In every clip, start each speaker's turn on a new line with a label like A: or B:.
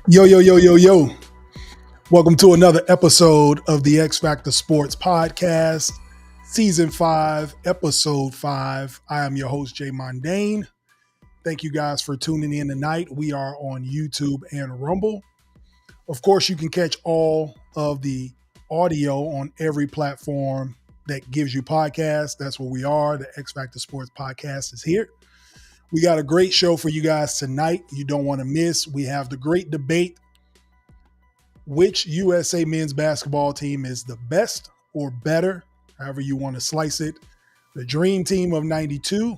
A: Yo, yo, yo, yo, yo. Welcome to another episode of the X-Factor Sportz Podcast, Season 5, Episode 5. I am your host, Jay Mondaine. Thank you guys for tuning in tonight. We are on YouTube and Rumble. Of course, you can catch all of the audio on every platform that gives you podcasts. That's where we are. The X-Factor Sportz Podcast is here. We got a great show for you guys tonight. You don't want to miss. We have the great debate. Which USA men's basketball team is the best or better, however you want to slice it? The Dream Team of 92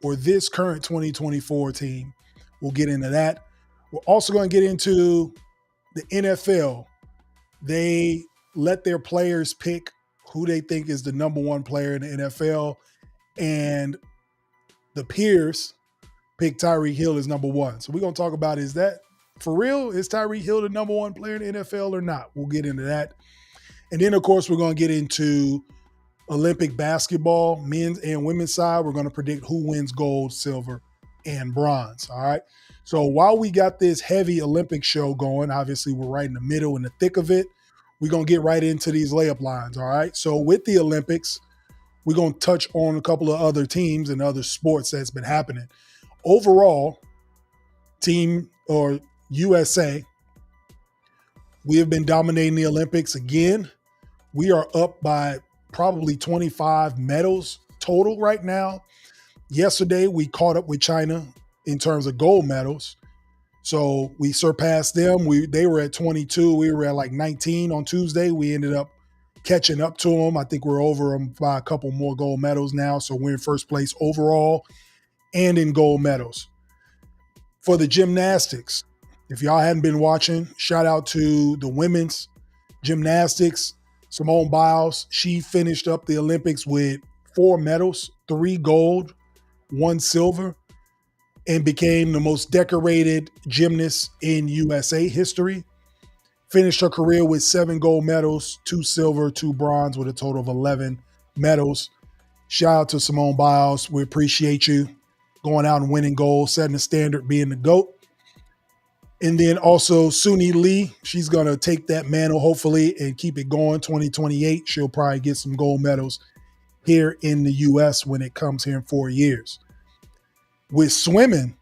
A: or this current 2024 team? We'll get into that. We're also going to get into the NFL. They let their players pick who they think is the number one player in the NFL, and the peers pick Tyreek Hill as number one. So we're going to talk about, is that for real? Is Tyreek Hill the number one player in the NFL or not? We'll get into that. And then, of course, we're going to get into Olympic basketball, men's and women's side. We're going to predict who wins gold, silver, and bronze. All right. So while we got this heavy Olympic show going, obviously we're right in the middle, in the thick of it. We're going to get right into these layup lines. All right. So with the Olympics, we're going to touch on a couple of other teams and other sports that's been happening. Overall, team or USA, we have been dominating the Olympics again. We are up by probably 25 medals total right now. Yesterday, we caught up with China in terms of gold medals. So we surpassed them. They were at 22. We were at like 19 on Tuesday. We ended up catching up to them. I think we're over them by a couple more gold medals now. So we're in first place overall and in gold medals. For the gymnastics, if y'all hadn't been watching, shout out to the women's gymnastics. Simone Biles, she finished up the Olympics with 4 medals, 3 gold, 1 silver, and became the most decorated gymnast in USA history. Finished her career with 7 gold medals, 2 silver, 2 bronze, with a total of 11 medals. Shout out to Simone Biles. We appreciate you going out and winning gold, setting the standard, being the GOAT. And then also Suni Lee, she's going to take that mantle hopefully and keep it going. 2028, she'll probably get some gold medals here in the U.S. when it comes here in 4 years. With swimming,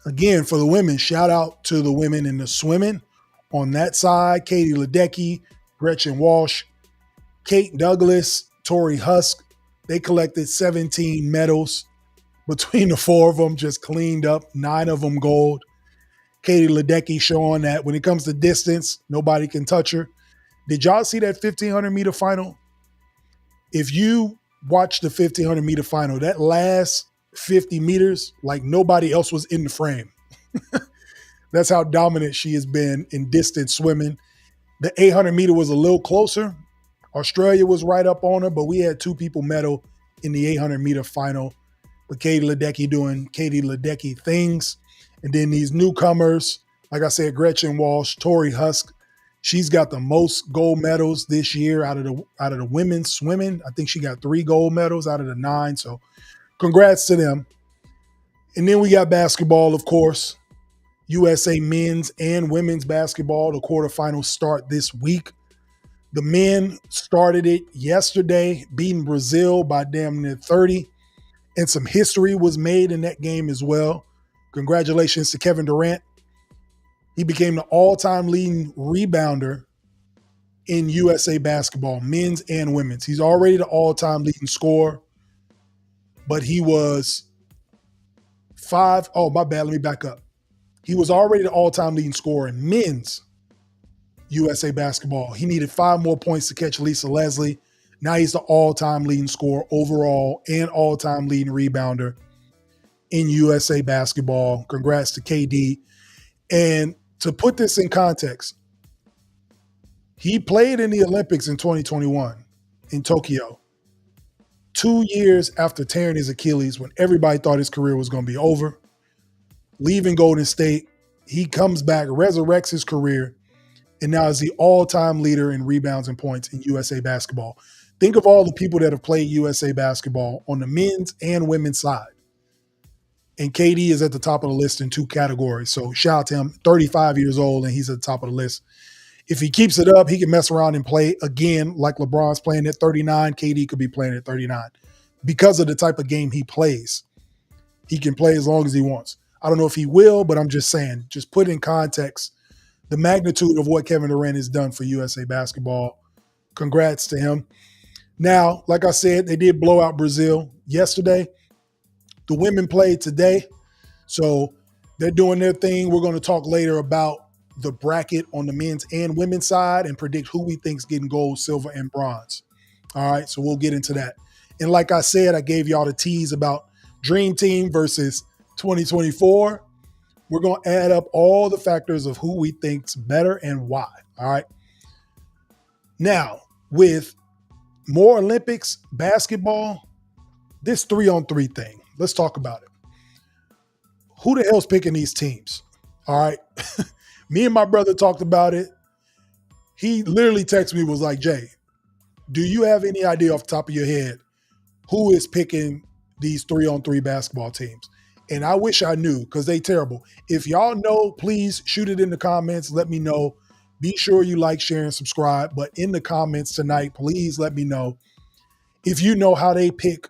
A: again, for the women, shout out to the women in the swimming. On that side, Katie Ledecky, Gretchen Walsh, Kate Douglas, Tori Husk, they collected 17 medals between the 4 of them, just cleaned up, 9 of them gold. Katie Ledecky showing that when it comes to distance, nobody can touch her. Did y'all see that 1,500 meter final? If you watch the 1,500 meter final, that last 50 meters, like nobody else was in the frame. That's how dominant she has been in distance swimming. The 800 meter was a little closer. Australia was right up on her, but we had 2 people medal in the 800 meter final. But Katie Ledecky doing Katie Ledecky things. And then these newcomers, like I said, Gretchen Walsh, Tori Husk, she's got the most gold medals this year out of the women's swimming. I think she got 3 gold medals out of the 9. So congrats to them. And then we got basketball, of course. USA men's and women's basketball. The quarterfinals start this week. The men started it yesterday, beating Brazil by damn near 30. And some history was made in that game as well. Congratulations to Kevin Durant. He became the all-time leading rebounder in USA basketball, men's and women's. He's already the all-time leading scorer, but he was 5. Oh, my bad. Let me back up. He was already the all-time leading scorer in men's USA basketball. He needed 5 more points to catch Lisa Leslie. Now he's the all-time leading scorer overall and all-time leading rebounder in USA basketball. Congrats to KD. And to put this in context, he played in the Olympics in 2021 in Tokyo, 2 years after tearing his Achilles when everybody thought his career was going to be over. Leaving Golden State, he comes back, resurrects his career, and now is the all-time leader in rebounds and points in USA basketball. Think of all the people that have played USA basketball on the men's and women's side. And KD is at the top of the list in 2 categories. So shout out to him, 35 years old, and he's at the top of the list. If he keeps it up, he can mess around and play again like LeBron's playing at 39. KD could be playing at 39 because of the type of game he plays. He can play as long as he wants. I don't know if he will, but I'm just saying, just put in context the magnitude of what Kevin Durant has done for USA basketball. Congrats to him. Now, like I said, they did blow out Brazil yesterday. The women played today, so they're doing their thing. We're going to talk later about the bracket on the men's and women's side and predict who we think is getting gold, silver, and bronze. All right, so we'll get into that. And like I said, I gave y'all the tease about Dream Team versus 2024. We're going to add up all the factors of who we think's better and why. All right. Now, with more Olympics, basketball, this 3-on-3 thing, let's talk about it. Who the hell's picking these teams? All right. Me and my brother talked about it. He literally texted me, was like, Jay, do you have any idea off the top of your head who is picking these 3-on-3 basketball teams? And I wish I knew because they terrible. If y'all know, please shoot it in the comments. Let me know. Be sure you like, share, and subscribe. But in the comments tonight, please let me know if you know how they pick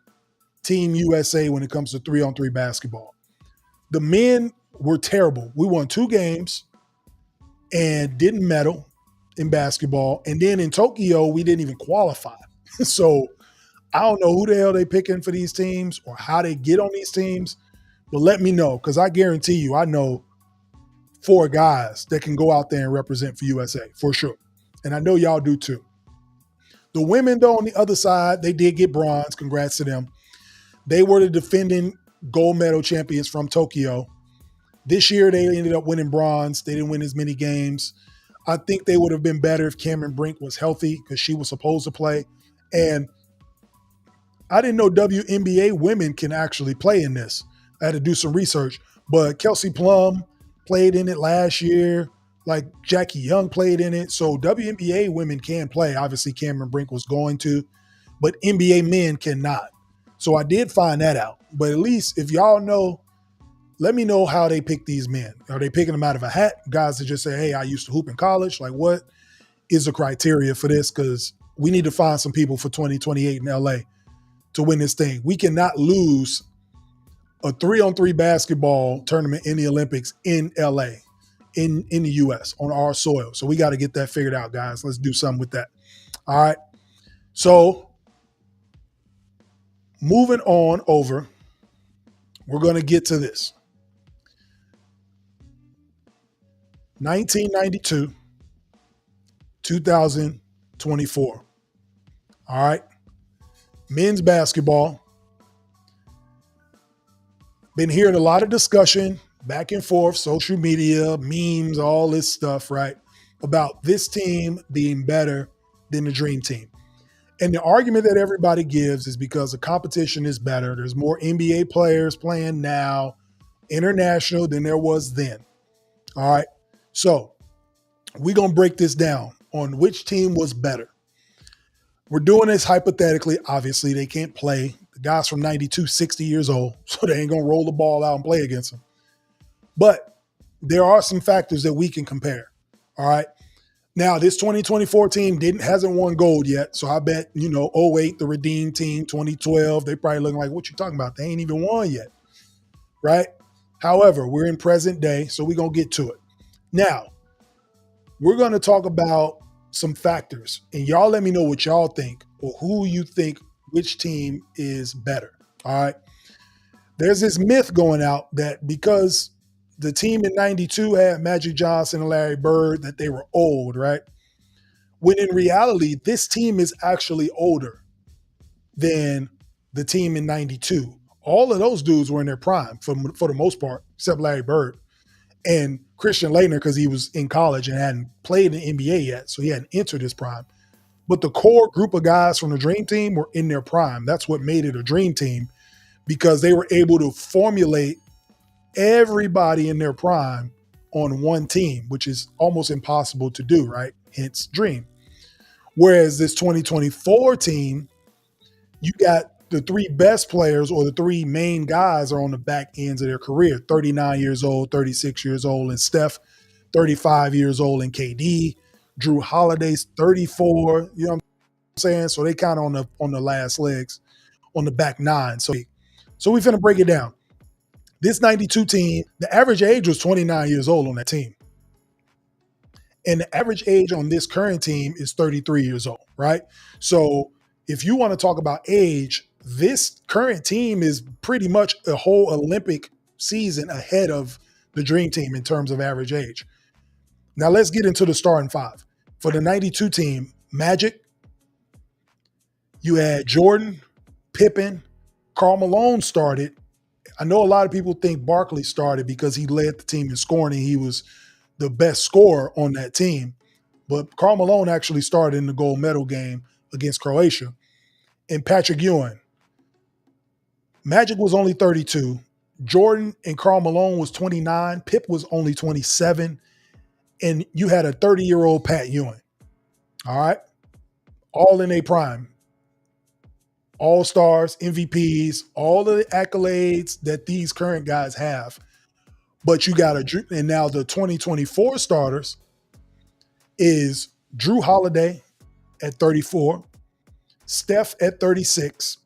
A: Team USA when it comes to 3-on-3 basketball. The men were terrible. We won 2 games and didn't medal in basketball. And then in Tokyo, we didn't even qualify. So I don't know who the hell they picking for these teams or how they get on these teams. But let me know, because I guarantee you, I know 4 guys that can go out there and represent for USA, for sure. And I know y'all do too. The women, though, on the other side, they did get bronze. Congrats to them. They were the defending gold medal champions from Tokyo. This year, they ended up winning bronze. They didn't win as many games. I think they would have been better if Cameron Brink was healthy because she was supposed to play. And I didn't know WNBA women can actually play in this. I had to do some research, but Kelsey Plum played in it last year. Like Jackie Young played in it. So WNBA women can play. Obviously, Cameron Brink was going to, but NBA men cannot. So I did find that out. But at least if y'all know, let me know how they pick these men. Are they picking them out of a hat? Guys that just say, hey, I used to hoop in college. Like, what is the criteria for this? Because we need to find some people for 2028 in LA to win this thing. We cannot lose a 3-on-3 basketball tournament in the Olympics in LA, in the US, on our soil. So we got to get that figured out, guys. Let's do something with that. All right. So moving on over, we're going to get to this. 1992, 2024. All right. Men's basketball. Been hearing a lot of discussion back and forth, social media, memes, all this stuff, right, about this team being better than the Dream Team. And the argument that everybody gives is because the competition is better. There's more NBA players playing now, international, than there was then. All right. So we're going to break this down on which team was better. We're doing this hypothetically. Obviously, they can't play. The guys from 92, 60 years old, so they ain't going to roll the ball out and play against them. But there are some factors that we can compare. All right. Now, this 2024 team hasn't won gold yet. So I bet, 08, the Redeem team, 2012, they probably looking like, what you talking about? They ain't even won yet. Right. However, we're in present day, so we're going to get to it. Now, we're going to talk about some factors, and y'all let me know what y'all think or who you think, which team is better. All right. There's this myth going out that because the team in 92 had Magic Johnson and Larry Bird, that they were old, right? When in reality, this team is actually older than the team in 92. All of those dudes were in their prime for the most part, except Larry Bird. And Christian Laettner, because he was in college and hadn't played in the NBA yet, so he hadn't entered his prime. But the core group of guys from the Dream Team were in their prime. That's what made it a Dream Team, because they were able to formulate everybody in their prime on one team, which is almost impossible to do, right? Hence Dream. Whereas this 2024 team, you got the three best players or the three main guys are on the back ends of their career, 39 years old, 36 years old, and Steph, 35 years old, and KD. Drew Holiday's 34, you know what I'm saying? So they kind of on the last legs, on the back nine. So we finna break it down. This 92 team, the average age was 29 years old on that team. And the average age on this current team is 33 years old, right? So if you want to talk about age, this current team is pretty much a whole Olympic season ahead of the Dream Team in terms of average age. Now let's get into the starting five. For the 92 team, Magic, you had Jordan, Pippen, Karl Malone started. I know a lot of people think Barkley started because he led the team in scoring and he was the best scorer on that team. But Karl Malone actually started in the gold medal game against Croatia. And Patrick Ewing. Magic was only 32. Jordan and Karl Malone was 29. Pip was only 27. And you had a 30-year-old Pat Ewing. All right? All in their prime. All-stars, MVPs, all the accolades that these current guys have. But you got and now the 2024 starters is Drew Holiday at 34, Steph at 36,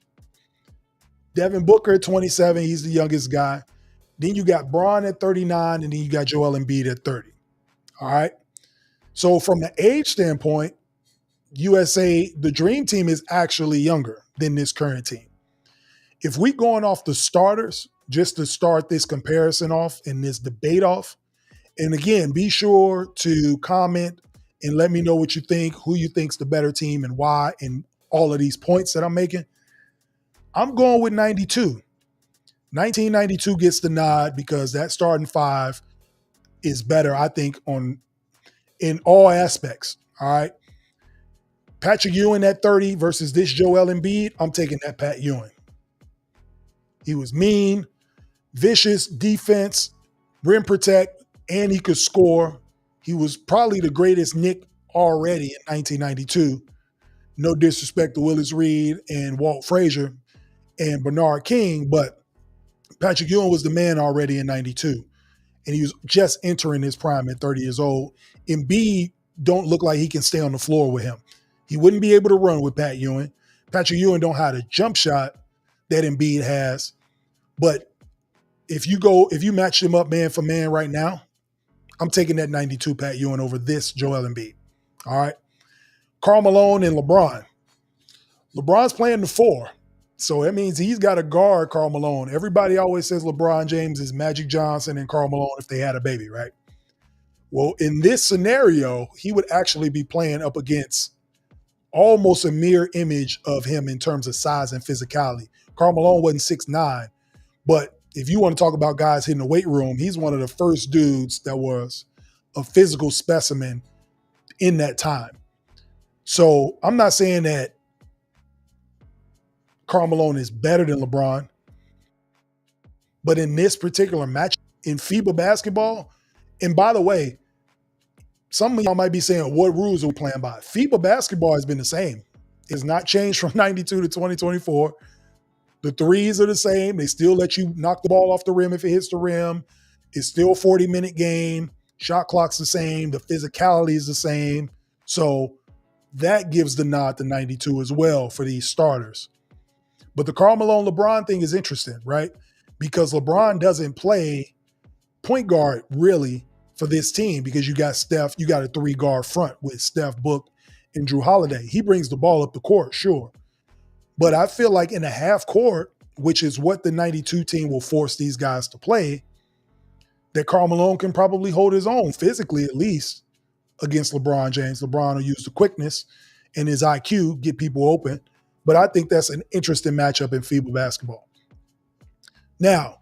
A: Devin Booker at 27, he's the youngest guy. Then you got Bron at 39, and then you got Joel Embiid at 30. All right. So from the age standpoint, USA, the Dream Team is actually younger than this current team. If we going off the starters, just to start this comparison off and this debate off, and again, be sure to comment and let me know what you think, who you think's the better team and why, and all of these points that I'm making. I'm going with 92. 1992 gets the nod because that starting five is better, I think, in all aspects. All right. Patrick Ewing at 30 versus this Joel Embiid, I'm taking that Pat Ewing. He was mean, vicious defense, rim protect, and he could score. He was probably the greatest Knick already in 1992. No disrespect to Willis Reed and Walt Frazier and Bernard King, but Patrick Ewing was the man already in 92. And he was just entering his prime at 30 years old. Embiid don't look like he can stay on the floor with him. He wouldn't be able to run with Pat Ewing. Patrick Ewing don't have the jump shot that Embiid has. But if you match them up man for man right now, I'm taking that 92 Pat Ewing over this Joel Embiid. All right. Karl Malone and LeBron. LeBron's playing the four. So that means he's got to guard Karl Malone. Everybody always says LeBron James is Magic Johnson and Karl Malone if they had a baby, right? Well, in this scenario, he would actually be playing up against almost a mirror image of him in terms of size and physicality. Karl Malone wasn't 6'9", but if you want to talk about guys hitting the weight room, he's one of the first dudes that was a physical specimen in that time. So I'm not saying that Karl Malone is better than LeBron, but in this particular match in FIBA basketball, and by the way, some of y'all might be saying, what rules are we playing by? FIBA basketball has been the same. It's not changed from 92 to 2024. The threes are the same. They still let you knock the ball off the rim if it hits the rim. It's still a 40-minute game. Shot clock's the same. The physicality is the same. So that gives the nod to 92 as well for these starters. But the Karl Malone LeBron thing is interesting, right? Because LeBron doesn't play point guard really for this team because you got Steph, you got a 3-guard front with Steph, Book, and Drew Holiday. He brings the ball up the court, sure. But I feel like in a half court, which is what the 92 team will force these guys to play, that Karl Malone can probably hold his own, physically at least, against LeBron James. LeBron will use the quickness and his IQ, get people open. But I think that's an interesting matchup in FIBA basketball. Now,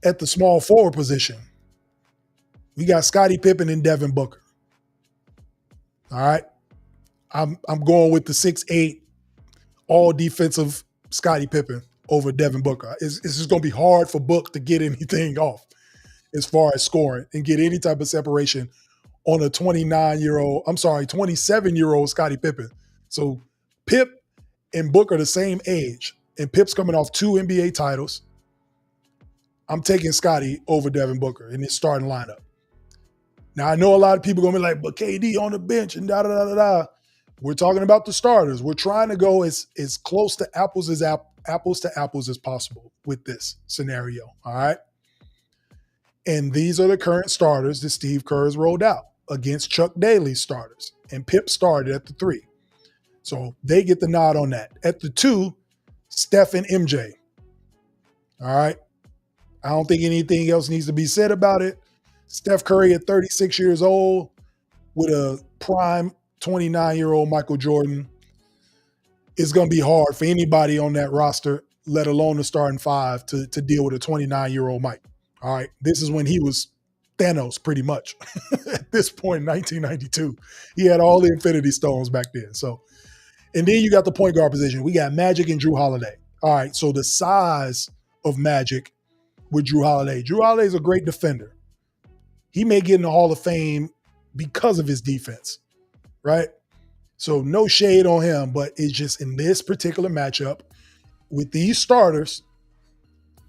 A: at the small forward position, we got Scottie Pippen and Devin Booker. All right. I'm going with the 6'8", all defensive Scottie Pippen over Devin Booker. It's just going to be hard for Book to get anything off as far as scoring and get any type of separation on a 27-year-old Scottie Pippen. So Pip and Booker the same age, and Pip's coming off 2 NBA titles, I'm taking Scottie over Devin Booker in his starting lineup. Now, I know a lot of people are going to be like, but KD on the bench and da-da-da-da-da. We're talking about the starters. We're trying to go as close to apples to apples as possible with this scenario, all right? And these are the current starters that Steve Kerr has rolled out against Chuck Daly's starters. And Pip started at the 3. So they get the nod on that. At the 2, Steph and MJ. All right? I don't think anything else needs to be said about it. Steph Curry at 36 years old with a prime 29-year-old Michael Jordan. It's going to be hard for anybody on that roster, let alone the starting 5, to deal with a 29-year-old Mike. All right, this is when he was Thanos pretty much at this point in 1992. He had all the Infinity Stones back then. So, and then you got the point guard position. We got Magic and Drew Holiday. All right, so the size of Magic with Drew Holiday. Drew Holiday is a great defender. He may get in the Hall of Fame because of his defense, right? So no shade on him, but it's just in this particular matchup with these starters,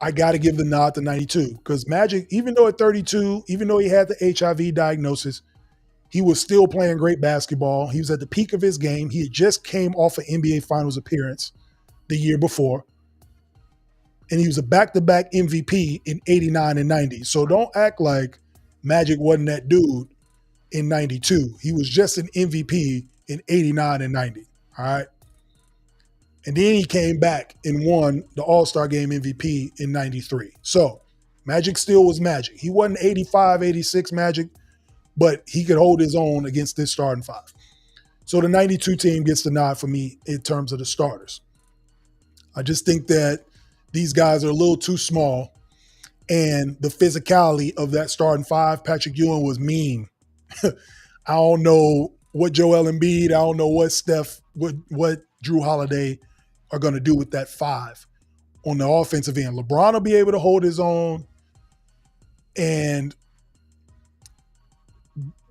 A: I got to give the nod to 92 because Magic, even though at 32, even though he had the HIV diagnosis, he was still playing great basketball. He was at the peak of his game. He had just came off an NBA Finals appearance the year before. And he was a back-to-back MVP in 89 and 90. So don't act like Magic wasn't that dude in 92. He was just an MVP in 89 and 90, all right? And then he came back and won the All-Star Game MVP in 93. So Magic still was Magic. He wasn't 85, 86 Magic, but he could hold his own against this starting 5. So the 92 team gets the nod for me in terms of the starters. I just think that these guys are a little too small, and the physicality of that starting 5, Patrick Ewing was mean. I don't know what Joel Embiid, I don't know what Steph, what Drew Holiday are going to do with that 5 on the offensive end. LeBron will be able to hold his own, and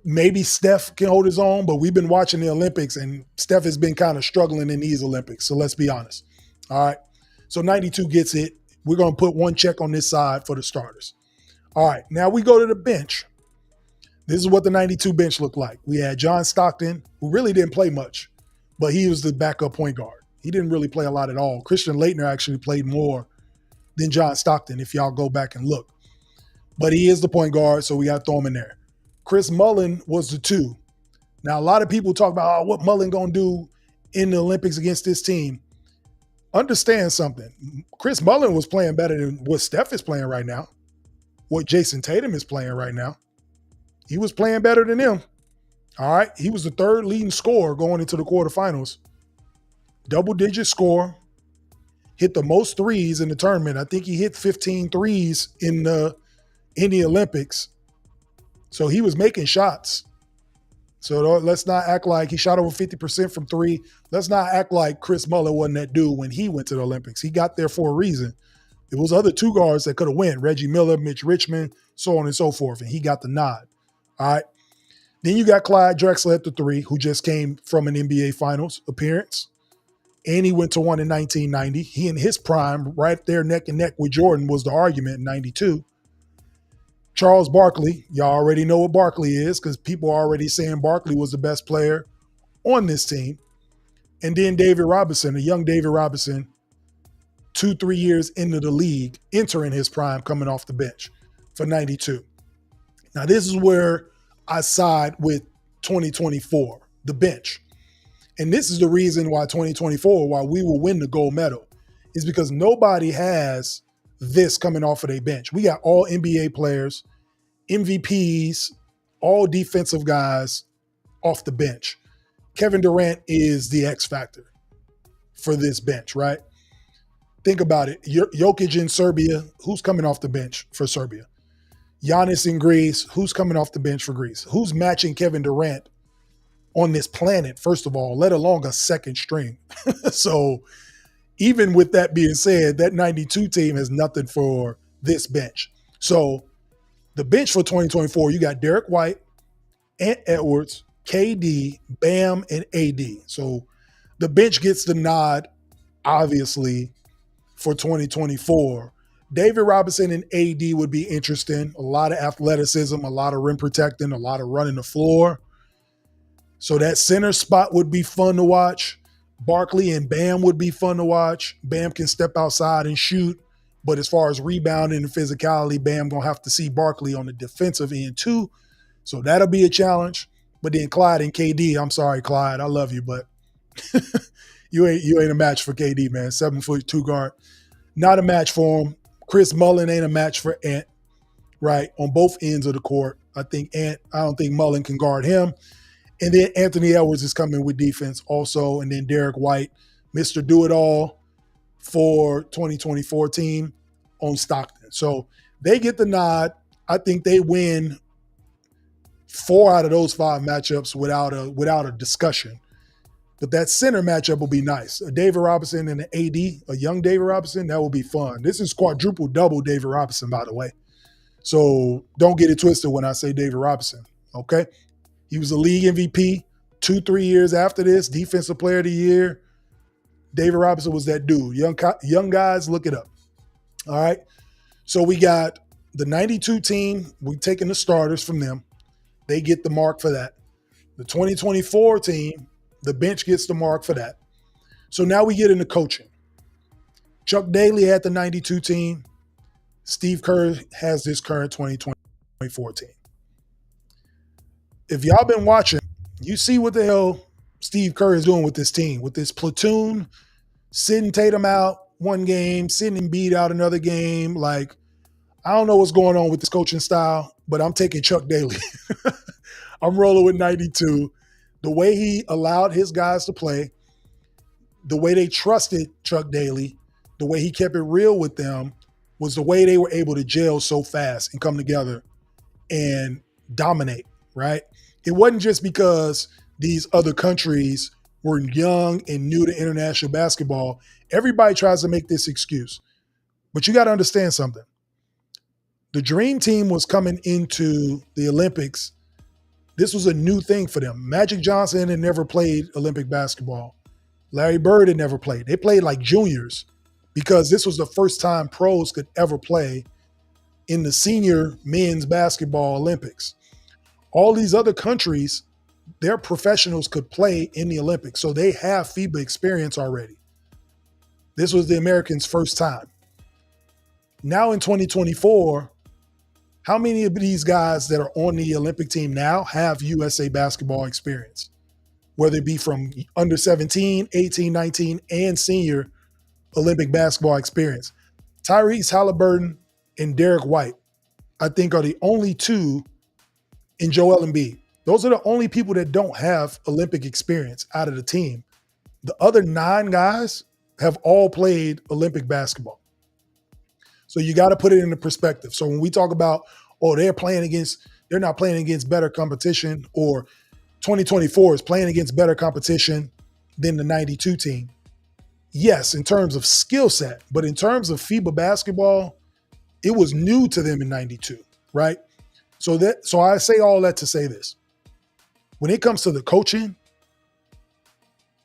A: maybe Steph can hold his own, but we've been watching the Olympics, and Steph has been kind of struggling in these Olympics, so let's be honest. All right, so 92 gets it. We're going to put one check on this side for the starters. All right, now we go to the bench. This is what the 92 bench looked like. We had John Stockton, who really didn't play much, but he was the backup point guard. He didn't really play a lot at all. Christian Laettner actually played more than John Stockton, if y'all go back and look. But he is the point guard, so we got to throw him in there. Chris Mullin was the 2. Now, a lot of people talk about what Mullin going to do in the Olympics against this team. Understand something. Chris Mullin was playing better than what Steph is playing right now, what Jason Tatum is playing right now. He was playing better than him. All right. He was the 3rd leading scorer going into the quarterfinals. Double-digit score. Hit the most threes in the tournament. I think he hit 15 threes in the Olympics. So he was making shots. So let's not act like he shot over 50% from 3. Let's not act like Chris Mullin wasn't that dude when he went to the Olympics. He got there for a reason. It was other 2 guards that could have went. Reggie Miller, Mitch Richmond, so on and so forth. And he got the nod. All right. Then you got Clyde Drexler at the 3, who just came from an NBA Finals appearance. And he went to one in 1990. He in his prime, right there neck and neck with Jordan, was the argument in 92. Charles Barkley, y'all already know what Barkley is because people are already saying Barkley was the best player on this team. And then David Robinson, a young David Robinson, 2-3 years into the league, entering his prime, coming off the bench for 92. Now, this is where I side with 2024, the bench. And this is the reason why 2024, why we will win the gold medal, is because nobody has this coming off of their bench. We got all NBA players, MVPs, all defensive guys off the bench. Kevin Durant is the X factor for this bench, right? Think about it. Jokic in Serbia, who's coming off the bench for Serbia? Giannis in Greece, who's coming off the bench for Greece? Who's matching Kevin Durant on this planet, first of all, let alone a second string? So even with that being said, that 92 team has nothing for this bench. So the bench for 2024, you got Derek White, Ant Edwards, KD, Bam, and AD. So the bench gets the nod obviously, for 2024. David Robinson and AD would be interesting. A lot of athleticism, a lot of rim protecting, a lot of running the floor. So that center spot would be fun to watch. Barkley and Bam would be fun to watch. Bam can step outside and shoot. But as far as rebounding and physicality, Bam going to have to see Barkley on the defensive end too. So that'll be a challenge. But then Clyde and KD, I'm sorry, Clyde, I love you, but you ain't a match for KD, man. 7'2" guard. Not a match for him. Chris Mullin ain't a match for Ant, right? On both ends of the court. I don't think Mullin can guard him. And then Anthony Edwards is coming with defense also. And then Derek White, Mr. Do-It-All for 2024 team on Stockton. So they get the nod. I think they win 4 out of those 5 matchups without a discussion. But that center matchup will be nice. A David Robinson and an AD, a young David Robinson, that will be fun. This is quadruple double David Robinson, by the way. So don't get it twisted when I say David Robinson, okay? He was a league MVP 2-3 years after this, defensive player of the year. David Robinson was that dude. Young guys, look it up. All right? So we got the 92 team. We're taking the starters from them. They get the mark for that. The 2024 team, the bench gets the mark for that. So now we get into coaching. Chuck Daly had the 92 team. Steve Kerr has this current 2024 team. If y'all been watching, you see what the hell Steve Kerr is doing with this team, with this platoon, sitting Tatum out one game, sitting Embiid out another game. Like, I don't know what's going on with this coaching style, but I'm taking Chuck Daly. I'm rolling with 92. The way he allowed his guys to play, the way they trusted Chuck Daly, the way he kept it real with them was the way they were able to gel so fast and come together and dominate, right? It wasn't just because these other countries were young and new to international basketball. Everybody tries to make this excuse. But you got to understand something. The Dream Team was coming into the Olympics. This was a new thing for them. Magic Johnson had never played Olympic basketball. Larry Bird had never played. They played like juniors because this was the first time pros could ever play in the senior men's basketball Olympics. All these other countries, their professionals could play in the Olympics. So they have FIBA experience already. This was the Americans' first time. Now in 2024, how many of these guys that are on the Olympic team now have USA basketball experience? Whether it be from under 17, 18, 19, and senior Olympic basketball experience. Tyrese Halliburton and Derek White, I think, are the only two, and Joel Wnba. Those are the only people that don't have Olympic experience out of the team. The other 9 guys have all played Olympic basketball. So you got to put it into perspective. So when we talk about, they're not playing against better competition, or 2024 is playing against better competition than the 92 team. Yes, in terms of skill set, but in terms of FIBA basketball, it was new to them in 92, right? So I say all that to say this. When it comes to the coaching,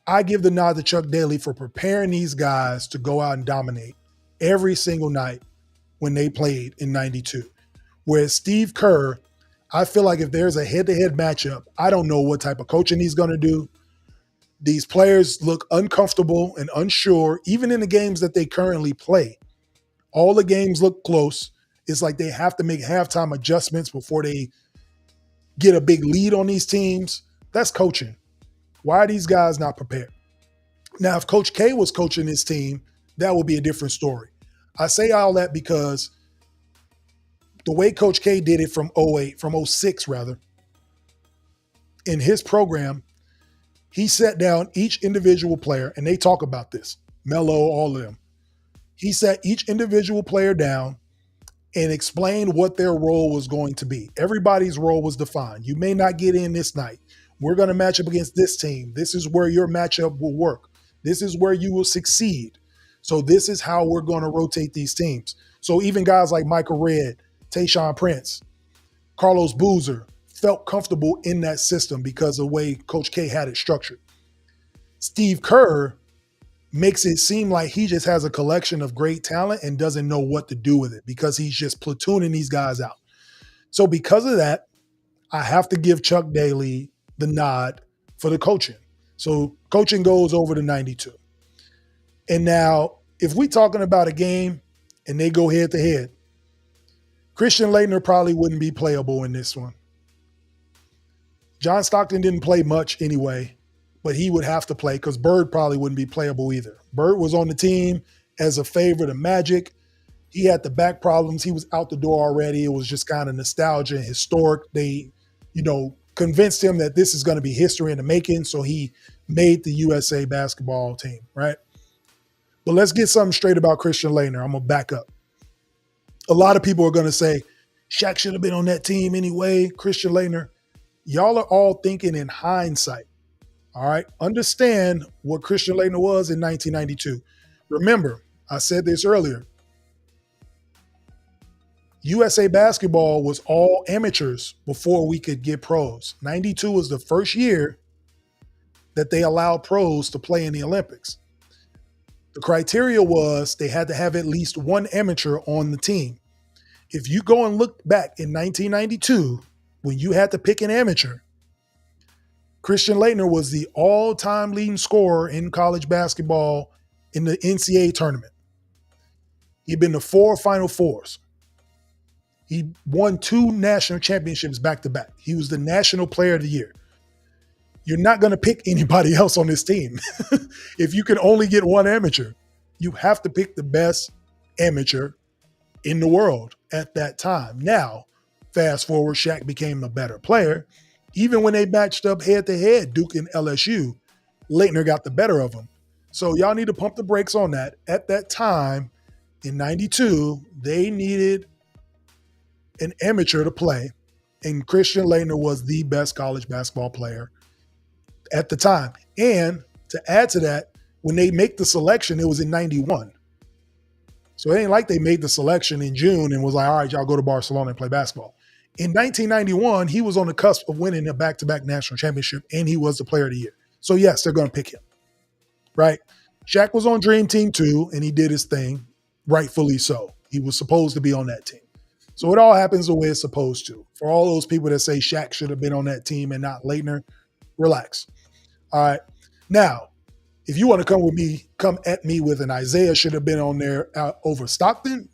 A: I give the nod to Chuck Daly for preparing these guys to go out and dominate every single night when they played in 92. Whereas Steve Kerr, I feel like if there's a head-to-head matchup, I don't know what type of coaching he's going to do. These players look uncomfortable and unsure, even in the games that they currently play. All the games look close. It's like they have to make halftime adjustments before they get a big lead on these teams. That's coaching. Why are these guys not prepared? Now, if Coach K was coaching this team, that would be a different story. I say all that because the way Coach K did it from 06 rather, in his program, he sat down each individual player, and they talk about this, Melo, all of them. He sat each individual player down and explained what their role was going to be. Everybody's role was defined. You may not get in this night. We're going to match up against this team. This is where your matchup will work. This is where you will succeed. So this is how we're going to rotate these teams. So even guys like Michael Redd, Tayshaun Prince, Carlos Boozer felt comfortable in that system because of the way Coach K had it structured. Steve Kerr makes it seem like he just has a collection of great talent and doesn't know what to do with it because he's just platooning these guys out. So because of that, I have to give Chuck Daly the nod for the coaching. So coaching goes over to 92. And now, if we're talking about a game and they go head to head, Christian Laettner probably wouldn't be playable in this one. John Stockton didn't play much anyway, but he would have to play because Bird probably wouldn't be playable either. Bird was on the team as a favorite of Magic. He had the back problems. He was out the door already. It was just kind of nostalgia and historic. They, convinced him that this is going to be history in the making, so he made the USA basketball team, right? But let's get something straight about Christian Laettner. I'm going to back up. A lot of people are going to say, Shaq should have been on that team anyway. Christian Laettner, y'all are all thinking in hindsight. All right. Understand what Christian Laettner was in 1992. Remember, I said this earlier. USA basketball was all amateurs before we could get pros. 92 was the first year that they allowed pros to play in the Olympics. The criteria was they had to have at least one amateur on the team. If you go and look back in 1992, when you had to pick an amateur, Christian Laettner was the all-time leading scorer in college basketball in the NCAA tournament. He'd been to 4 Final Fours. He won 2 national championships back-to-back. He was the National Player of the Year. You're not going to pick anybody else on this team. If you can only get one amateur, you have to pick the best amateur in the world at that time. Now, fast forward, Shaq became a better player. Even when they matched up head-to-head, Duke and LSU, Laettner got the better of him. So y'all need to pump the brakes on that. At that time, in 92, they needed an amateur to play, and Christian Laettner was the best college basketball player at the time. And to add to that, when they make the selection, it was in 91. So it ain't like they made the selection in June and was like, all right, y'all go to Barcelona and play basketball. In 1991, he was on the cusp of winning a back-to-back national championship, and he was the player of the year. So yes, they're going to pick him, right? Shaq was on Dream Team too, and he did his thing, rightfully so. He was supposed to be on that team. So it all happens the way it's supposed to. For all those people that say Shaq should have been on that team and not Laettner, relax. All right. Now, if you want to come at me with an Isaiah should have been on there over Stockton,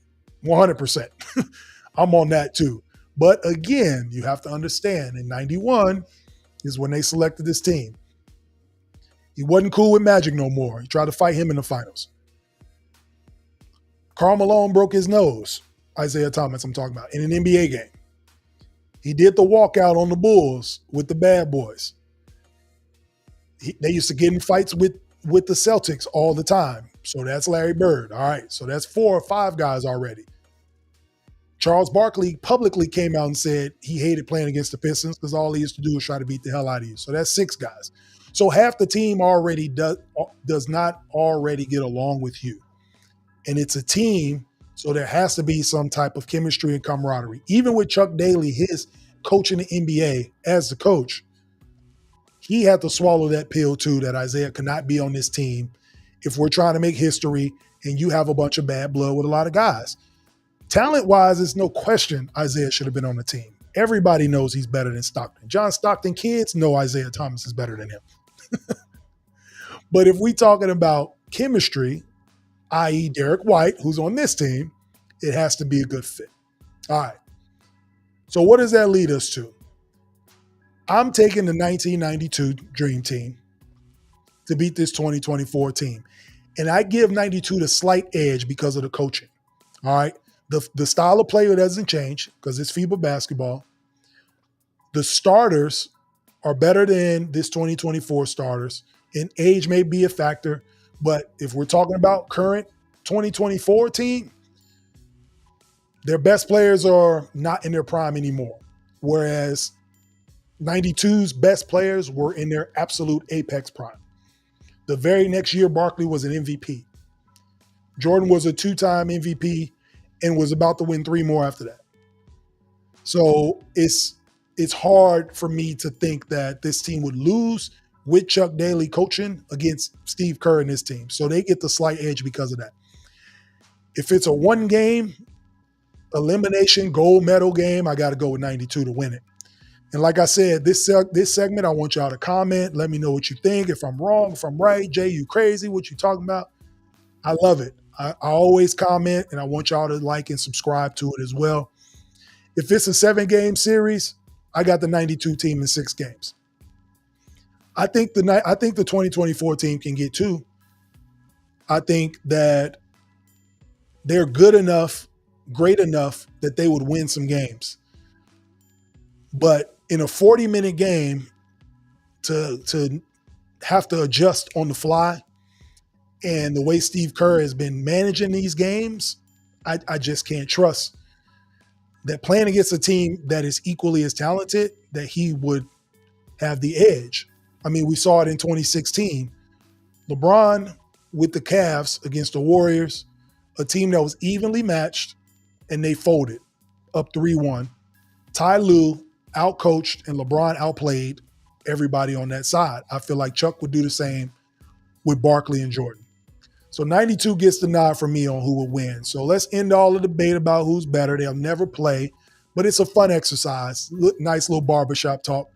A: 100%. I'm on that too. But again, you have to understand, in 91 is when they selected this team. He wasn't cool with Magic no more. He tried to fight him in the finals. Karl Malone broke his nose. Isaiah Thomas, I'm talking about, in an NBA game. He did the walkout on the Bulls with the bad boys. They used to get in fights with the Celtics all the time. So that's Larry Bird. All right. So that's 4 or 5 guys already. Charles Barkley publicly came out and said he hated playing against the Pistons because all he used to do was try to beat the hell out of you. So that's 6 guys. So half the team already does not already get along with you. And it's a team, so there has to be some type of chemistry and camaraderie. Even with Chuck Daly, his coach in the NBA as the coach, he had to swallow that pill too, that Isaiah could not be on this team if we're trying to make history and you have a bunch of bad blood with a lot of guys. Talent-wise, there's no question Isaiah should have been on the team. Everybody knows he's better than Stockton. John Stockton kids know Isaiah Thomas is better than him. But if we're talking about chemistry, i.e. Derek White, who's on this team, it has to be a good fit. All right. So what does that lead us to? I'm taking the 1992 Dream Team to beat this 2024 team. And I give 92 the slight edge because of the coaching. All right. The style of play doesn't change because it's FIBA basketball. The starters are better than this 2024 starters. And age may be a factor. But if we're talking about current 2024 team, their best players are not in their prime anymore. Whereas 92's best players were in their absolute apex prime. The very next year, Barkley was an MVP. Jordan was a 2-time MVP and was about to win 3 more after that. So it's hard for me to think that this team would lose with Chuck Daly coaching against Steve Kerr and his team. So they get the slight edge because of that. If it's a one game elimination gold medal game, I got to go with 92 to win it. And like I said, this segment, I want y'all to comment. Let me know what you think. If I'm wrong, if I'm right, Jay, you crazy? What you talking about? I love it. I always comment, and I want y'all to like and subscribe to it as well. If it's a 7-game series, I got the 92 team in 6 games. I think the 2024 team can get 2. I think that they're good enough, great enough that they would win some games. But in a 40-minute game, to have to adjust on the fly, and the way Steve Kerr has been managing these games, I just can't trust that playing against a team that is equally as talented, that he would have the edge. I mean, we saw it in 2016. LeBron with the Cavs against the Warriors, a team that was evenly matched, and they folded up 3-1. Ty Lue outcoached and LeBron outplayed everybody on that side. I feel like Chuck would do the same with Barkley and Jordan. So 92 gets the nod for me on who will win. So let's end all the debate about who's better. They'll never play, but it's a fun exercise. Nice little barbershop talk.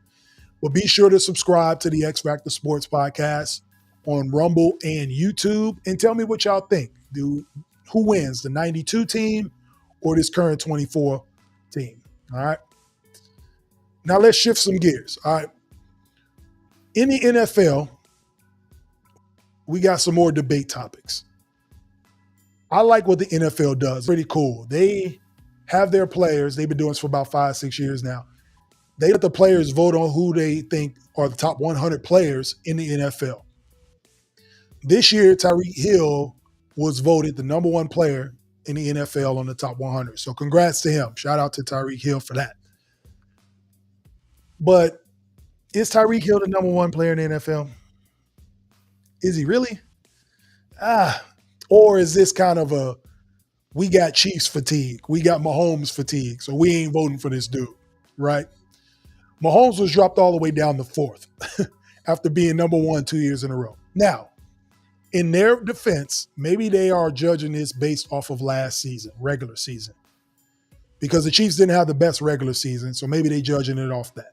A: But be sure to subscribe to the X-Factor Sportz Podcast on Rumble and YouTube, and tell me what y'all think. Who wins, the 92 team or this current 24 team? All right. Now let's shift some gears. All right. In the NFL, we got some more debate topics. I like what the NFL does. Pretty cool. They have their players. They've been doing this for about 5-6 years now. They let the players vote on who they think are the top 100 players in the NFL. This year, Tyreek Hill was voted the number 1 player in the NFL on the top 100. So congrats to him. Shout out to Tyreek Hill for that. But is Tyreek Hill the number 1 player in the NFL? Is he really? Or is this kind of a, we got Chiefs fatigue, we got Mahomes fatigue, so we ain't voting for this dude, right? Mahomes was dropped all the way down to 4th after being number 1 2 years in a row. Now, in their defense, maybe they are judging this based off of last season, regular season, because the Chiefs didn't have the best regular season, so maybe they're judging it off that.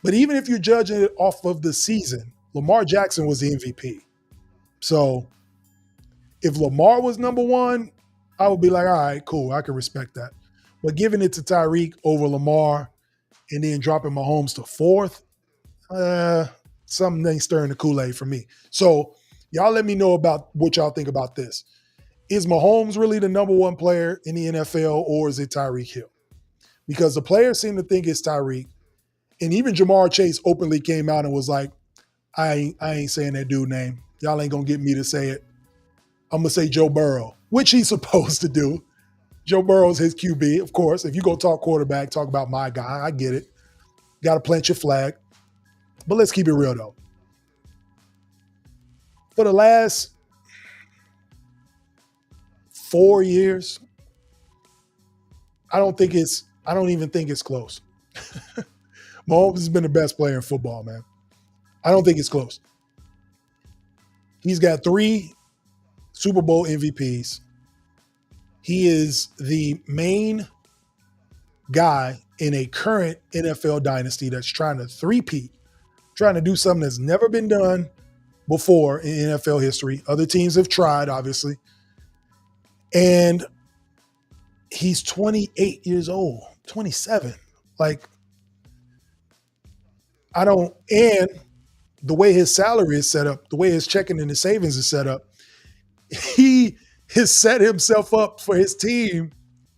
A: But even if you're judging it off of the season, Lamar Jackson was the MVP. So if Lamar was number 1, I would be like, all right, cool, I can respect that. But giving it to Tyreek over Lamar and then dropping Mahomes to 4th, something ain't stirring the Kool-Aid for me. So y'all let me know about what y'all think about this. Is Mahomes really the number 1 player in the NFL, or is it Tyreek Hill? Because the players seem to think it's Tyreek. And even Jamar Chase openly came out and was like, I ain't saying that dude's name. Y'all ain't going to get me to say it. I'm going to say Joe Burrow, which he's supposed to do. Joe Burrow's his QB, of course. If you go talk quarterback, talk about my guy, I get it. Got to plant your flag. But let's keep it real, though. For the last 4 years, I don't even think it's close. Mahomes has been the best player in football, man. I don't think it's close. He's got 3 Super Bowl MVPs. He is the main guy in a current NFL dynasty that's trying to three-peat, trying to do something that's never been done before in NFL history. Other teams have tried, obviously. And he's 28 years old, 27. And the way his salary is set up, the way his checking and his savings is set up, he has set himself up for his team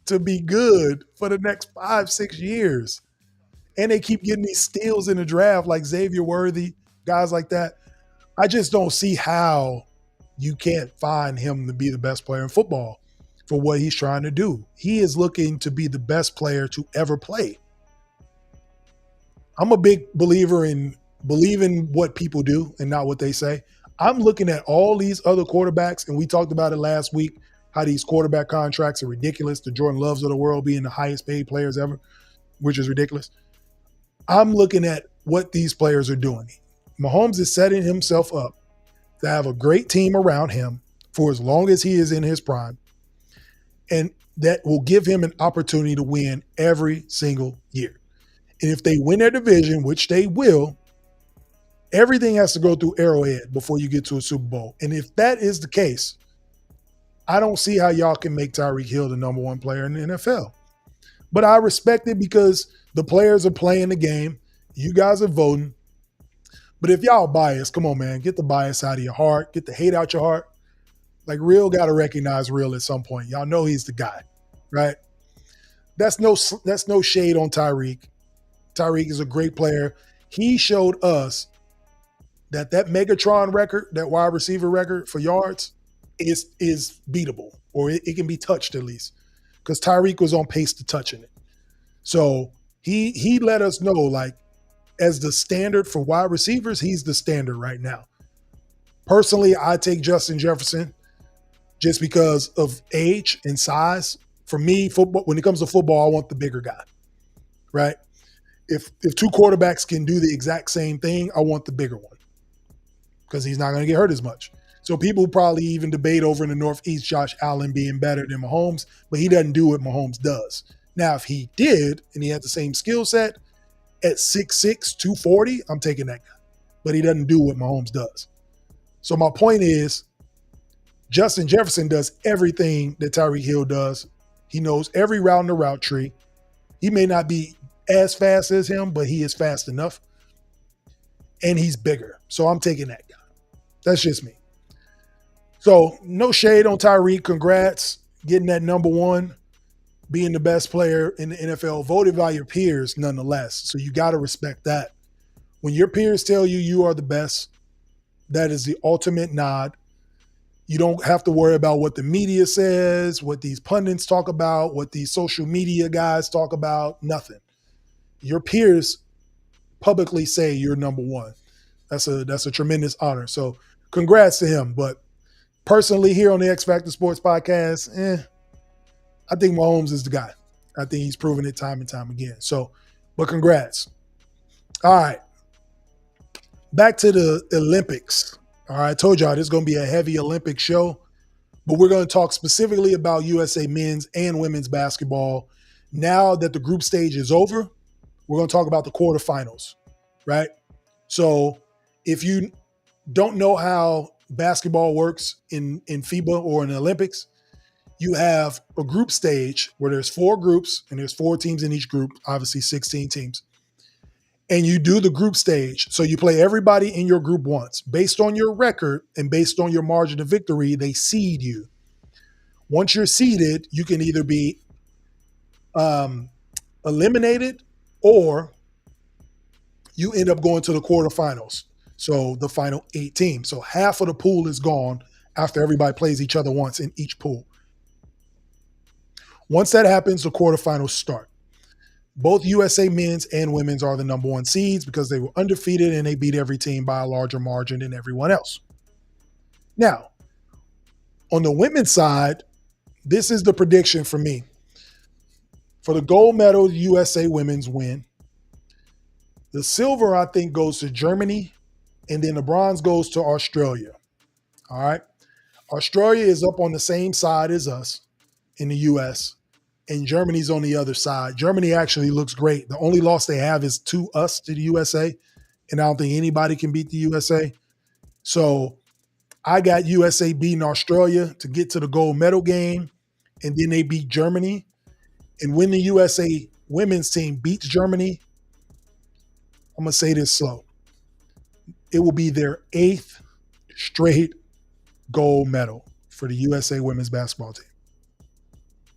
A: to be good for the next 5-6 years. And they keep getting these steals in the draft like Xavier Worthy, guys like that. I just don't see how you can't find him to be the best player in football for what he's trying to do. He is looking to be the best player to ever play. I'm a big believer in believing what people do and not what they say. I'm looking at all these other quarterbacks, and we talked about it last week, how these quarterback contracts are ridiculous. The Jordan Loves of the world being the highest paid players ever, which is ridiculous. I'm looking at what these players are doing. Mahomes is setting himself up to have a great team around him for as long as he is in his prime. And that will give him an opportunity to win every single year. And if they win their division, which they will, everything has to go through Arrowhead before you get to a Super Bowl. And if that is the case, I don't see how y'all can make Tyreek Hill the number one player in the NFL. But I respect it because the players are playing the game. You guys are voting. But if y'all biased, come on, man, get the bias out of your heart. Get the hate out your heart. Like, Real got to recognize Real at some point. Y'all know he's the guy, right? That's no shade on Tyreek. Tyreek is a great player. He showed us that Megatron record, that wide receiver record for yards, is beatable, or it can be touched at least, because Tyreek was on pace to touching it. So he let us know, like, as the standard for wide receivers, he's the standard right now. Personally, I take Justin Jefferson just because of age and size. For me, football, when it comes to football, I want the bigger guy, right? If two quarterbacks can do the exact same thing, I want the bigger one because he's not going to get hurt as much. So people probably even debate over in the Northeast Josh Allen being better than Mahomes, but he doesn't do what Mahomes does. Now, if he did and he had the same skill set at 6'6", 240, I'm taking that guy. But he doesn't do what Mahomes does. So my point is, Justin Jefferson does everything that Tyreek Hill does. He knows every route in the route tree. He may not be as fast as him, but he is fast enough. And he's bigger. So I'm taking that guy. That's just me. So no shade on Tyreek. Congrats getting that number one, being the best player in the NFL, voted by your peers nonetheless. So you got to respect that. When your peers tell you you are the best, that is the ultimate nod. You don't have to worry about what the media says, what these pundits talk about, what these social media guys talk about, nothing. Your peers publicly say you're number one. That's a tremendous honor. So congrats to him. But personally, here on the X-Factor Sportz Podcast, I think Mahomes is the guy. I think he's proven it time and time again. So, but congrats. All right. Back to the Olympics. All right, I told y'all this is going to be a heavy Olympic show, but we're going to talk specifically about USA men's and women's basketball. Now that the group stage is over, we're going to talk about the quarterfinals, right? So if you don't know how basketball works in FIBA or in the Olympics, you have a group stage where there's 4 groups and there's 4 teams in each group, obviously 16 teams. And you do the group stage. So you play everybody in your group once. Based on your record and based on your margin of victory, they seed you. Once you're seeded, you can either be eliminated or you end up going to the quarterfinals. So the final 8 teams. So half of the pool is gone after everybody plays each other once in each pool. Once that happens, the quarterfinals start. Both USA men's and women's are the number 1 seeds because they were undefeated and they beat every team by a larger margin than everyone else. Now, on the women's side, this is the prediction for me. For the gold medal, USA women's win. The silver, I think, goes to Germany, and then the bronze goes to Australia. All right? Australia is up on the same side as us in the U.S., and Germany's on the other side. Germany actually looks great. The only loss they have is to us, to the USA, and I don't think anybody can beat the USA. So I got USA beating Australia to get to the gold medal game, and then they beat Germany. And when the USA women's team beats Germany, I'm going to say this slow. It will be their 8th straight gold medal for the USA women's basketball team.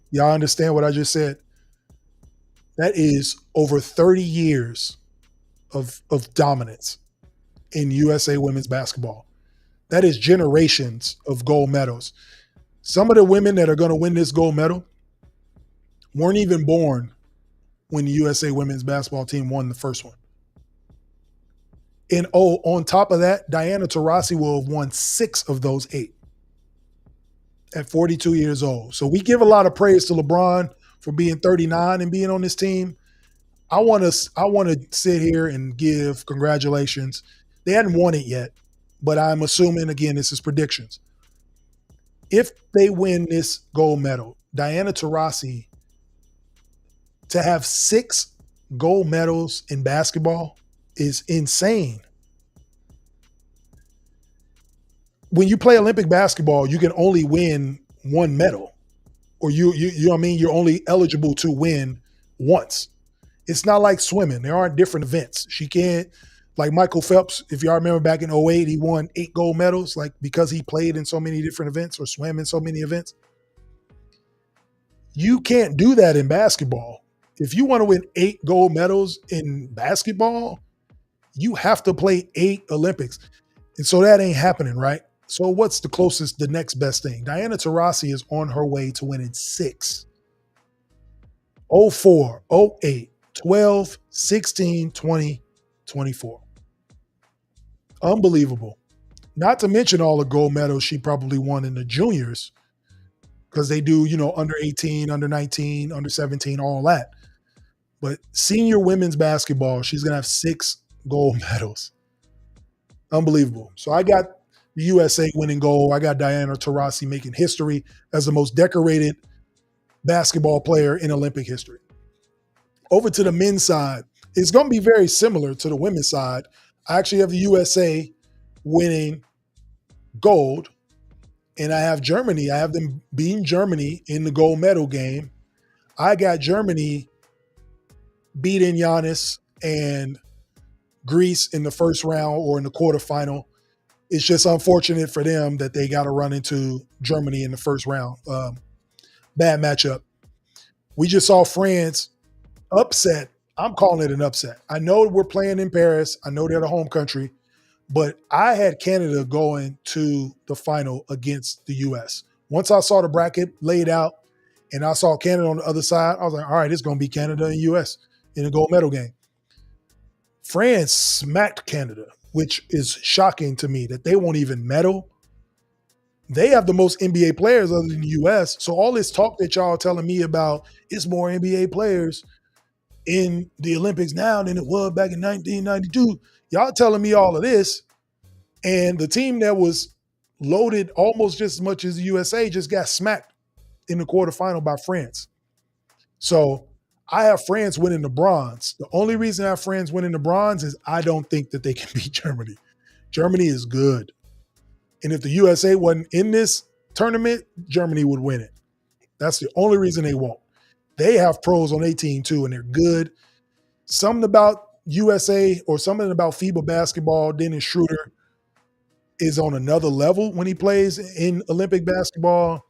A: Y'all understand what I just said? That is over 30 years of dominance in USA women's basketball. That is generations of gold medals. Some of the women that are going to win this gold medal weren't even born when the USA women's basketball team won the first one. And on top of that, Diana Taurasi will have won 6 of those 8. At 42 years old. So we give a lot of praise to LeBron for being 39 and being on this team. I want to sit here and give congratulations. They hadn't won it yet, but I'm assuming, again, this is predictions. If they win this gold medal, Diana Taurasi, to have 6 gold medals in basketball is insane. When you play Olympic basketball, you can only win 1 medal, or you know what I mean? You're only eligible to win once. It's not like swimming. There aren't different events. She can't, like Michael Phelps, if y'all remember back in 2008, he won 8 gold medals, like because he played in so many different events or swam in so many events. You can't do that in basketball. If you want to win 8 gold medals in basketball, you have to play 8 Olympics. And so that ain't happening, right? So what's the closest, the next best thing? Diana Taurasi is on her way to winning 6. 04, 08, 12, 16, 20, 24. Unbelievable. Not to mention all the gold medals she probably won in the juniors, because they do, under 18, under 19, under 17, all that. But senior women's basketball, she's going to have 6 gold medals. Unbelievable. So I got the USA winning gold. I got Diana Taurasi making history as the most decorated basketball player in Olympic history. Over to the men's side, it's going to be very similar to the women's side. I actually have the USA winning gold, and I have Germany. I have them beating Germany in the gold medal game. I got Germany beating Giannis and Greece in the first round or in the quarterfinal. It's just unfortunate for them that they got to run into Germany in the first round. Bad matchup. We just saw France upset. I'm calling it an upset. I know we're playing in Paris. I know they're the home country, but I had Canada going to the final against the U.S. Once I saw the bracket laid out and I saw Canada on the other side, I was like, all right, it's going to be Canada and U.S. in a gold medal game. France smacked Canada, which is shocking to me that they won't even medal. They have the most NBA players other than the U.S. So all this talk that y'all are telling me about, it's more NBA players in the Olympics now than it was back in 1992. Y'all telling me all of this, and the team that was loaded almost just as much as the USA just got smacked in the quarterfinal by France. So I have France winning the bronze. The only reason I have France winning the bronze is I don't think that they can beat Germany. Germany is good. And if the USA wasn't in this tournament, Germany would win it. That's the only reason they won't. They have pros on their team too, and they're good. Something about USA or something about FIBA basketball, Dennis Schroeder is on another level when he plays in Olympic basketball.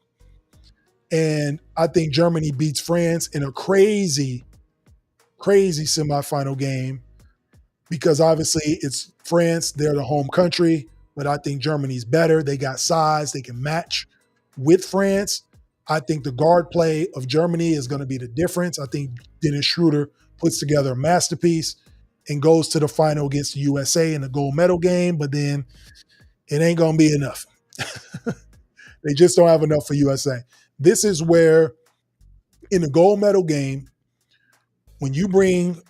A: And I think Germany beats France in a crazy, crazy semifinal game because obviously it's France. They're the home country, but I think Germany's better. They got size. They can match with France. I think the guard play of Germany is going to be the difference. I think Dennis Schroeder puts together a masterpiece and goes to the final against the USA in the gold medal game, but then it ain't going to be enough. They just don't have enough for USA. This is where in the gold medal game, when you bring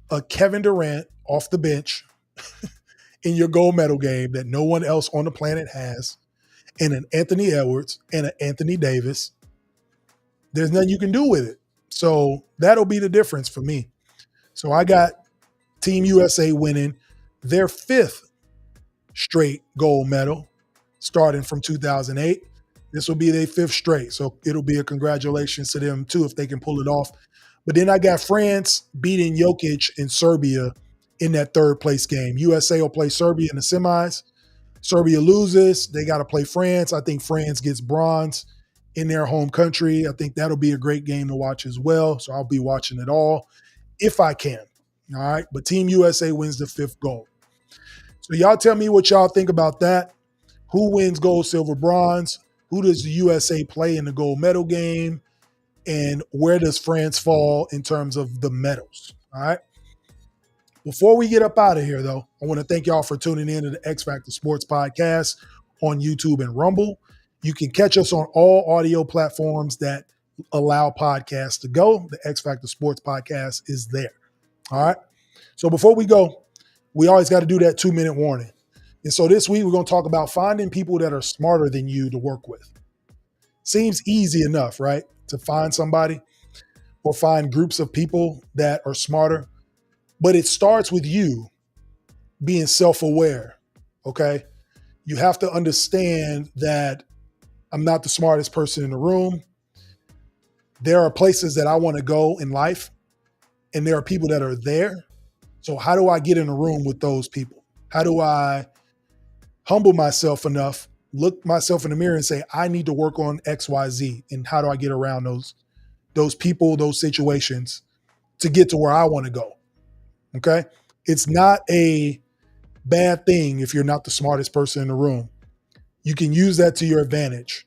A: a Kevin Durant off the bench in your gold medal game that no one else on the planet has, and an Anthony Edwards and an Anthony Davis, there's nothing you can do with it. So that'll be the difference for me. So I got Team USA winning their 5th straight gold medal starting from 2008. This will be their 5th straight. So it'll be a congratulations to them too if they can pull it off. But then I got France beating Jokic in Serbia in that 3rd place game. USA will play Serbia in the semis. Serbia loses. They got to play France. I think France gets bronze in their home country. I think that'll be a great game to watch as well. So I'll be watching it all if I can. All right. But Team USA wins the 5th gold. So y'all tell me what y'all think about that. Who wins gold, silver, bronze? Who does the USA play in the gold medal game? And where does France fall in terms of the medals? All right. Before we get up out of here, though, I want to thank y'all for tuning in to the X-Factor Sportz Podcast on YouTube and Rumble. You can catch us on all audio platforms that allow podcasts to go. The X-Factor Sportz Podcast is there. All right. So before we go, we always got to do that 2-minute warning. And so this week, we're going to talk about finding people that are smarter than you to work with. Seems easy enough, right? To find somebody or find groups of people that are smarter. But it starts with you being self-aware, okay? You have to understand that I'm not the smartest person in the room. There are places that I want to go in life, and there are people that are there. So how do I get in a room with those people? How do I humble myself enough, look myself in the mirror and say, I need to work on X, Y, Z, and how do I get around those people, those situations to get to where I want to go, okay? It's not a bad thing if you're not the smartest person in the room. You can use that to your advantage.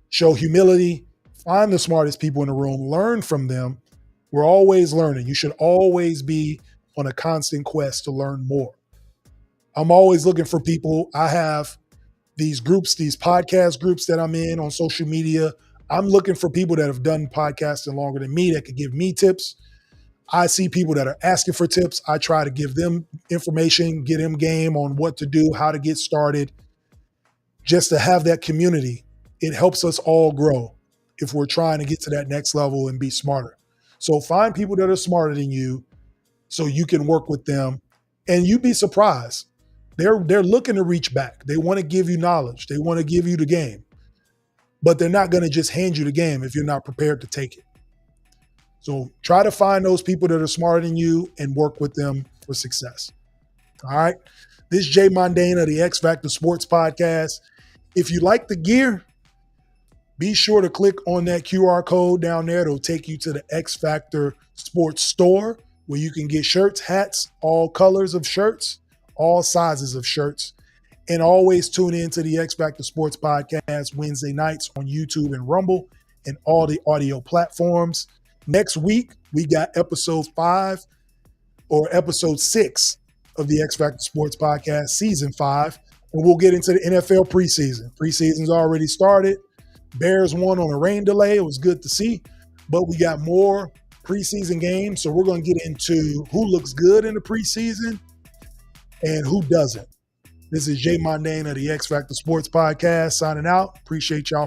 A: Show humility, find the smartest people in the room, learn from them. We're always learning. You should always be on a constant quest to learn more. I'm always looking for people. I have these groups, these podcast groups that I'm in on social media. I'm looking for people that have done podcasting longer than me that could give me tips. I see people that are asking for tips. I try to give them information, get them game on what to do, how to get started. Just to have that community, it helps us all grow if we're trying to get to that next level and be smarter. So find people that are smarter than you so you can work with them, and you'd be surprised. They're looking to reach back. They want to give you knowledge. They want to give you the game, but they're not going to just hand you the game if you're not prepared to take it. So try to find those people that are smarter than you and work with them for success. All right. This is Jay Mondaine of the X-Factor Sportz Podcast. If you like the gear, be sure to click on that QR code down there. It'll take you to the X-Factor Sportz store where you can get shirts, hats, all colors of shirts, all sizes of shirts. And always tune in to the X-Factor Sportz Podcast Wednesday nights on YouTube and Rumble and all the audio platforms. Next week, we got episode 6 of the X-Factor Sportz Podcast, season 5. And we'll get into the NFL preseason. Preseason's already started. Bears won on a rain delay. It was good to see. But we got more preseason games. So we're going to get into who looks good in the preseason and who doesn't. This is Jay Mondaine of the X-Factor Sportz Podcast signing out. Appreciate y'all